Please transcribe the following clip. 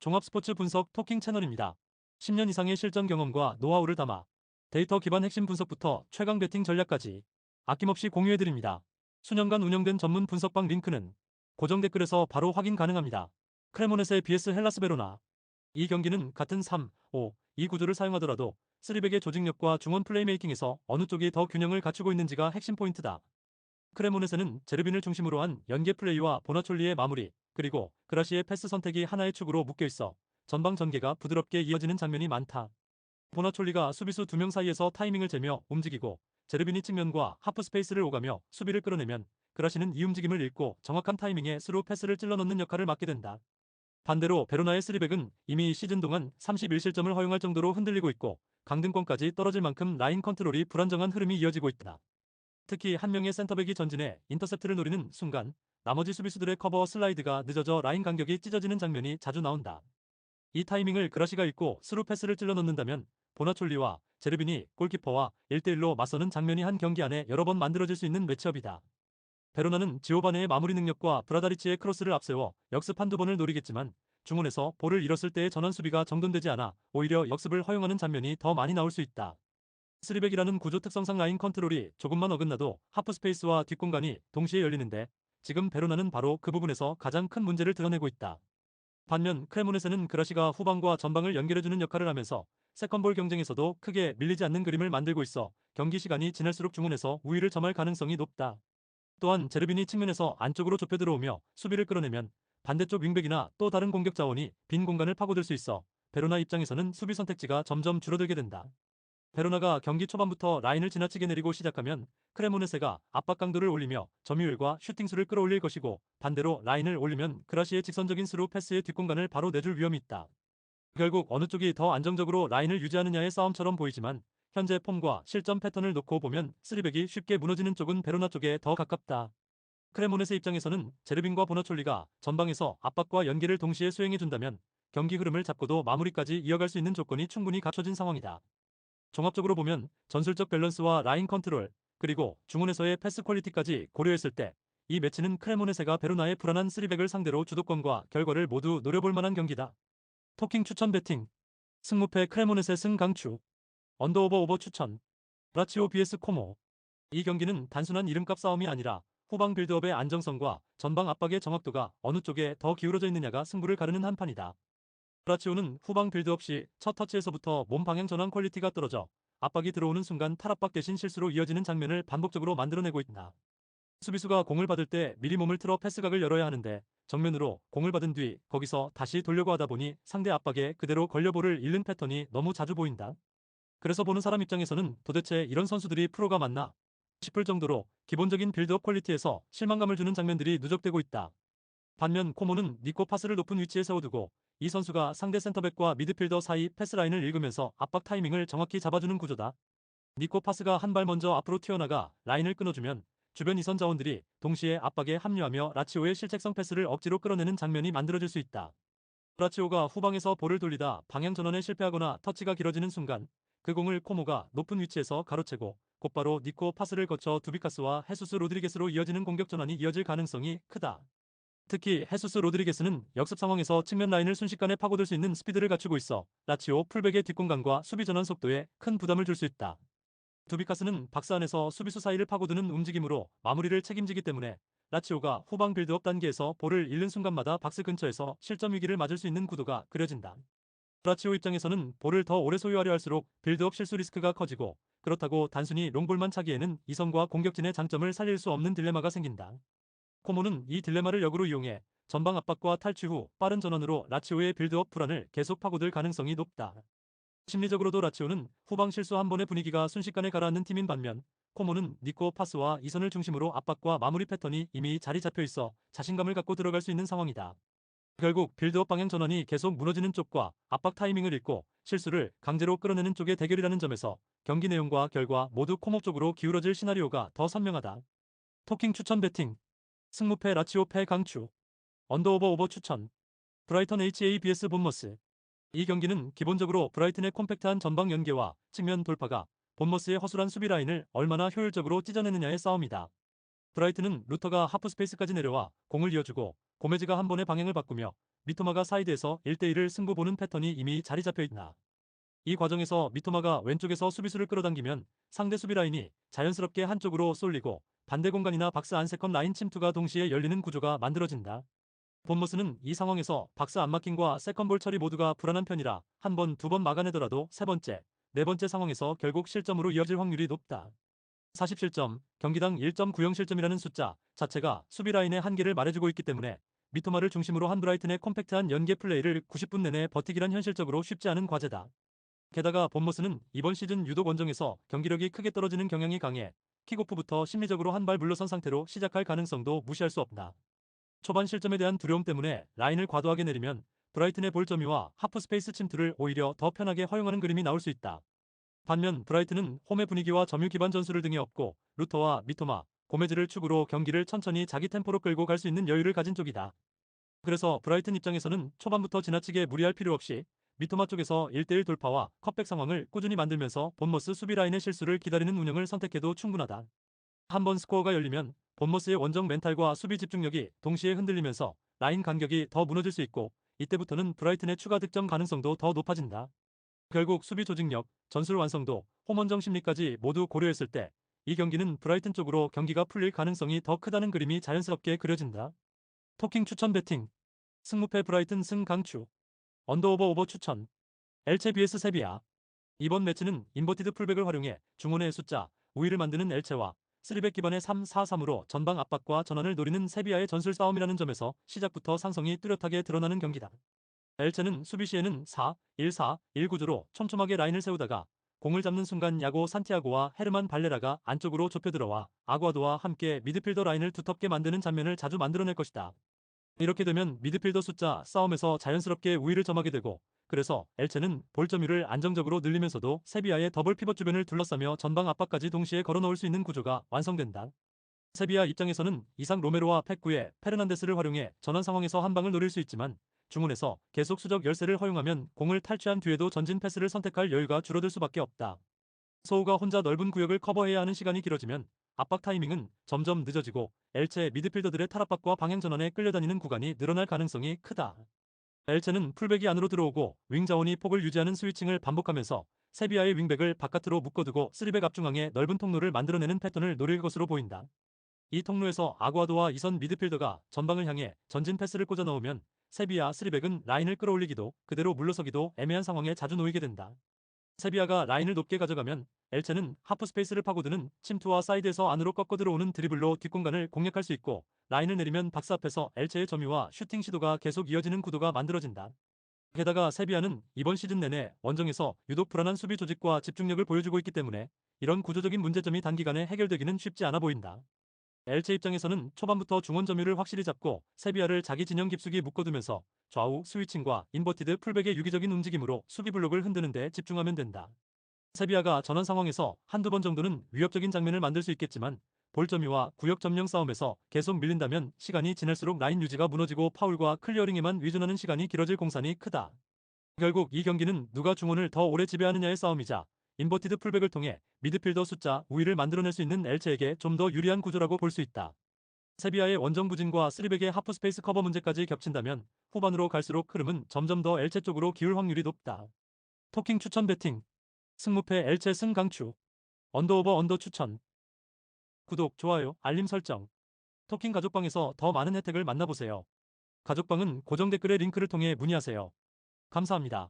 종합 스포츠 분석 토킹 채널입니다. 10년 이상의 실전 경험과 노하우를 담아 데이터 기반 핵심 분석부터 최강 배팅 전략까지 아낌없이 공유해드립니다. 수년간 운영된 전문 분석방 링크는 고정 댓글에서 바로 확인 가능합니다. 크레모네스의 BS 헬라스 베로나. 이 경기는 같은 3, 5, 2 구조를 사용하더라도 3백의 조직력과 중원 플레이메이킹에서 어느 쪽이 더 균형을 갖추고 있는지가 핵심 포인트다. 크레모넷에는 제르빈을 중심으로 한 연계 플레이와 보나촐리의 마무리, 그리고 그라시의 패스 선택이 하나의 축으로 묶여있어 전방 전개가 부드럽게 이어지는 장면이 많다. 보나촐리가 수비수 2명 사이에서 타이밍을 재며 움직이고, 제르빈이 측면과 하프 스페이스를 오가며 수비를 끌어내면 그라시는 이 움직임을 읽고 정확한 타이밍에 스루 패스를 찔러 넣는 역할을 맡게 된다. 반대로 베로나의 3백은 이미 시즌 동안 31실점을 허용할 정도로 흔들리고 있고, 강등권까지 떨어질 만큼 라인 컨트롤이 불안정한 흐름이 이어지고 있다. 특히 한 명의 센터백이 전진해 인터셉트를 노리는 순간 나머지 수비수들의 커버 슬라이드가 늦어져 라인 간격이 찢어지는 장면이 자주 나온다. 이 타이밍을 그라시가 읽고 스루 패스를 찔러 넣는다면 보나촐리와 제르빈이 골키퍼와 1대1로 맞서는 장면이 한 경기 안에 여러 번 만들어질 수 있는 매치업이다. 베로나는 지오바네의 마무리 능력과 브라다리치의 크로스를 앞세워 역습 한두 번을 노리겠지만, 중원에서 볼을 잃었을 때의 전원 수비가 정돈되지 않아 오히려 역습을 허용하는 장면이 더 많이 나올 수 있다. 스리백이라는 구조 특성상 라인 컨트롤이 조금만 어긋나도 하프 스페이스와 뒷공간이 동시에 열리는데, 지금 베로나는 바로 그 부분에서 가장 큰 문제를 드러내고 있다. 반면 크레모네세는 그라시가 후방과 전방을 연결해주는 역할을 하면서 세컨볼 경쟁에서도 크게 밀리지 않는 그림을 만들고 있어 경기 시간이 지날수록 중원에서 우위를 점할 가능성이 높다. 또한 제르빈이 측면에서 안쪽으로 좁혀 들어오며 수비를 끌어내면 반대쪽 윙백이나 또 다른 공격 자원이 빈 공간을 파고들 수 있어 베로나 입장에서는 수비 선택지가 점점 줄어들게 된다. 베로나가 경기 초반부터 라인을 지나치게 내리고 시작하면 크레모네세가 압박 강도를 올리며 점유율과 슈팅수를 끌어올릴 것이고, 반대로 라인을 올리면 그라시의 직선적인 스루 패스의 뒷공간을 바로 내줄 위험이 있다. 결국 어느 쪽이 더 안정적으로 라인을 유지하느냐의 싸움처럼 보이지만, 현재 폼과 실점 패턴을 놓고 보면 3백이 쉽게 무너지는 쪽은 베로나 쪽에 더 가깝다. 크레모네세 입장에서는 제르빈과 보나촐리가 전방에서 압박과 연계를 동시에 수행해준다면 경기 흐름을 잡고도 마무리까지 이어갈 수 있는 조건이 충분히 갖춰진 상황이다. 종합적으로 보면 전술적 밸런스와 라인 컨트롤, 그리고 중원에서의 패스 퀄리티까지 고려했을 때 이 매치는 크레모네세가 베로나의 불안한 3백을 상대로 주도권과 결과를 모두 노려볼 만한 경기다. 토킹 추천 배팅. 승무패 크레모네세 승 강추. 언더오버 오버 추천. 브라치오 vs 코모. 이 경기는 단순한 이름값 싸움이 아니라 후방 빌드업의 안정성과 전방 압박의 정확도가 어느 쪽에 더 기울어져 있느냐가 승부를 가르는 한판이다. 브라치오는 후방 빌드업 시 첫 터치에서부터 몸 방향 전환 퀄리티가 떨어져 압박이 들어오는 순간 탈압박 대신 실수로 이어지는 장면을 반복적으로 만들어내고 있다. 수비수가 공을 받을 때 미리 몸을 틀어 패스각을 열어야 하는데, 정면으로 공을 받은 뒤 거기서 다시 돌려고 하다 보니 상대 압박에 그대로 걸려 볼을 잃는 패턴이 너무 자주 보인다. 그래서 보는 사람 입장에서는 도대체 이런 선수들이 프로가 맞나 싶을 정도로 기본적인 빌드업 퀄리티에서 실망감을 주는 장면들이 누적되고 있다. 반면 코모는 니코 파스를 높은 위치에 세워두고 이 선수가 상대 센터백과 미드필더 사이 패스라인을 읽으면서 압박 타이밍을 정확히 잡아주는 구조다. 니코 파스가 한 발 먼저 앞으로 튀어나가 라인을 끊어주면 주변 이선 자원들이 동시에 압박에 합류하며 라치오의 실책성 패스를 억지로 끌어내는 장면이 만들어질 수 있다. 라치오가 후방에서 볼을 돌리다 방향 전환에 실패하거나 터치가 길어지는 순간 그 공을 코모가 높은 위치에서 가로채고 곧바로 니코 파스를 거쳐 두비카스와 헤수스 로드리게스로 이어지는 공격 전환이 이어질 가능성이 크다. 특히 헤수스 로드리게스는 역습 상황에서 측면 라인을 순식간에 파고들 수 있는 스피드를 갖추고 있어 라치오 풀백의 뒷공간과 수비 전환 속도에 큰 부담을 줄 수 있다. 두비카스는 박스 안에서 수비수 사이를 파고드는 움직임으로 마무리를 책임지기 때문에 라치오가 후방 빌드업 단계에서 볼을 잃는 순간마다 박스 근처에서 실점 위기를 맞을 수 있는 구도가 그려진다. 라치오 입장에서는 볼을 더 오래 소유하려 할수록 빌드업 실수 리스크가 커지고, 그렇다고 단순히 롱볼만 차기에는 이선과 공격진의 장점을 살릴 수 없는 딜레마가 생긴다. 코모는 이 딜레마를 역으로 이용해 전방 압박과 탈취 후 빠른 전환으로 라치오의 빌드업 불안을 계속 파고들 가능성이 높다. 심리적으로도 라치오는 후방 실수 한 번의 분위기가 순식간에 가라앉는 팀인 반면, 코모는 니코 파스와 이선을 중심으로 압박과 마무리 패턴이 이미 자리 잡혀 있어 자신감을 갖고 들어갈 수 있는 상황이다. 결국 빌드업 방향 전환이 계속 무너지는 쪽과 압박 타이밍을 읽고 실수를 강제로 끌어내는 쪽의 대결이라는 점에서 경기 내용과 결과 모두 코모 쪽으로 기울어질 시나리오가 더 선명하다. 토킹 추천 배팅. 승무패 라치오 패 강추. 언더오버 오버 추천. 브라이턴 HA vs 본머스. 이 경기는 기본적으로 브라이튼의 콤팩트한 전방 연계와 측면 돌파가 본머스의 허술한 수비 라인을 얼마나 효율적으로 찢어내느냐의 싸움이다. 브라이튼은 루터가 하프 스페이스까지 내려와 공을 이어주고 고메즈가 한 번에 방향을 바꾸며 미토마가 사이드에서 1대1을 승부 보는 패턴이 이미 자리 잡혀 있다. 이 과정에서 미토마가 왼쪽에서 수비수를 끌어당기면 상대 수비 라인이 자연스럽게 한쪽으로 쏠리고 반대 공간이나 박스 안 세컨 라인 침투가 동시에 열리는 구조가 만들어진다. 본머스는 이 상황에서 박스 안마킹과 세컨볼 처리 모두가 불안한 편이라 한 번, 두 번 막아내더라도 세 번째, 네 번째 상황에서 결국 실점으로 이어질 확률이 높다. 40실점, 경기당 1.90 실점이라는 숫자 자체가 수비 라인의 한계를 말해주고 있기 때문에 미토마를 중심으로 한 브라이튼의 콤팩트한 연계 플레이를 90분 내내 버티기란 현실적으로 쉽지 않은 과제다. 게다가 본머스는 이번 시즌 유독 원정에서 경기력이 크게 떨어지는 경향이 강해 킥오프부터 심리적으로 한 발 물러선 상태로 시작할 가능성도 무시할 수 없다. 초반 실점에 대한 두려움 때문에 라인을 과도하게 내리면 브라이튼의 볼 점유와 하프 스페이스 침투를 오히려 더 편하게 허용하는 그림이 나올 수 있다. 반면 브라이튼은 홈의 분위기와 점유 기반 전술을 등에 업고 루터와 미토마, 고메즈를 축으로 경기를 천천히 자기 템포로 끌고 갈 수 있는 여유를 가진 쪽이다. 그래서 브라이튼 입장에서는 초반부터 지나치게 무리할 필요 없이 미토마 쪽에서 1대1 돌파와 컷백 상황을 꾸준히 만들면서 본머스 수비 라인의 실수를 기다리는 운영을 선택해도 충분하다. 한번 스코어가 열리면 본머스의 원정 멘탈과 수비 집중력이 동시에 흔들리면서 라인 간격이 더 무너질 수 있고 이때부터는 브라이튼의 추가 득점 가능성도 더 높아진다. 결국 수비 조직력, 전술 완성도, 홈원정 심리까지 모두 고려했을 때 이 경기는 브라이튼 쪽으로 경기가 풀릴 가능성이 더 크다는 그림이 자연스럽게 그려진다. 토킹 추천 배팅 승무패 브라이튼 승 강추 언더오버 오버 추천 엘체 vs 세비야 이번 매치는 인버티드 풀백을 활용해 중원의 숫자 우위를 만드는 엘체와 3백 기반의 3-4-3으로 전방 압박과 전환을 노리는 세비야의 전술 싸움이라는 점에서 시작부터 상성이 뚜렷하게 드러나는 경기다. 엘체는 수비 시에는 4-1-4-1 구조로 촘촘하게 라인을 세우다가 공을 잡는 순간 야고 산티아고와 헤르만 발레라가 안쪽으로 좁혀 들어와 아구아도와 함께 미드필더 라인을 두텁게 만드는 장면을 자주 만들어낼 것이다. 이렇게 되면 미드필더 숫자 싸움에서 자연스럽게 우위를 점하게 되고 그래서 엘체는 볼 점유를 안정적으로 늘리면서도 세비야의 더블 피벗 주변을 둘러싸며 전방 압박까지 동시에 걸어넣을 수 있는 구조가 완성된다. 세비야 입장에서는 이상 로메로와 팩구의 페르난데스를 활용해 전환 상황에서 한 방을 노릴 수 있지만 중원에서 계속 수적 열세를 허용하면 공을 탈취한 뒤에도 전진 패스를 선택할 여유가 줄어들 수밖에 없다. 소우가 혼자 넓은 구역을 커버해야 하는 시간이 길어지면 압박 타이밍은 점점 늦어지고 엘체 미드필더들의 탈압박과 방향 전환에 끌려다니는 구간이 늘어날 가능성이 크다. 엘체는 풀백이 안으로 들어오고 윙 자원이 폭을 유지하는 스위칭을 반복하면서 세비야의 윙백을 바깥으로 묶어두고 3백 앞중앙에 넓은 통로를 만들어내는 패턴을 노릴 것으로 보인다. 이 통로에서 아구아도와 이선 미드필더가 전방을 향해 전진 패스를 꽂아 넣으면 세비야 3백은 라인을 끌어올리기도 그대로 물러서기도 애매한 상황에 자주 놓이게 된다. 세비야가 라인을 높게 가져가면 엘체는 하프 스페이스를 파고드는 침투와 사이드에서 안으로 꺾어 들어오는 드리블로 뒷공간을 공략할 수 있고 라인을 내리면 박스 앞에서 엘체의 점유와 슈팅 시도가 계속 이어지는 구도가 만들어진다. 게다가 세비야는 이번 시즌 내내 원정에서 유독 불안한 수비 조직과 집중력을 보여주고 있기 때문에 이런 구조적인 문제점이 단기간에 해결되기는 쉽지 않아 보인다. 엘체 입장에서는 초반부터 중원 점유를 확실히 잡고 세비야를 자기 진영 깊숙이 묶어두면서 좌우 스위칭과 인버티드 풀백의 유기적인 움직임으로 수비 블록을 흔드는 데 집중하면 된다. 세비야가 전환 상황에서 한두 번 정도는 위협적인 장면을 만들 수 있겠지만 볼 점유와 구역 점령 싸움에서 계속 밀린다면 시간이 지날수록 라인 유지가 무너지고 파울과 클리어링에만 위준하는 시간이 길어질 공산이 크다. 결국 이 경기는 누가 중원을 더 오래 지배하느냐의 싸움이자 인버티드 풀백을 통해 미드필더 숫자 우위를 만들어낼 수 있는 엘체에게 좀 더 유리한 구조라고 볼 수 있다. 세비야의 원정 부진과 3백의 하프 스페이스 커버 문제까지 겹친다면 후반으로 갈수록 흐름은 점점 더 엘체 쪽으로 기울 확률이 높다. 토킹 추천 배팅 승무패 엘체 승 강추 언더오버 언더 추천 구독, 좋아요, 알림 설정 토킹 가족방에서 더 많은 혜택을 만나보세요. 가족방은 고정 댓글의 링크를 통해 문의하세요. 감사합니다.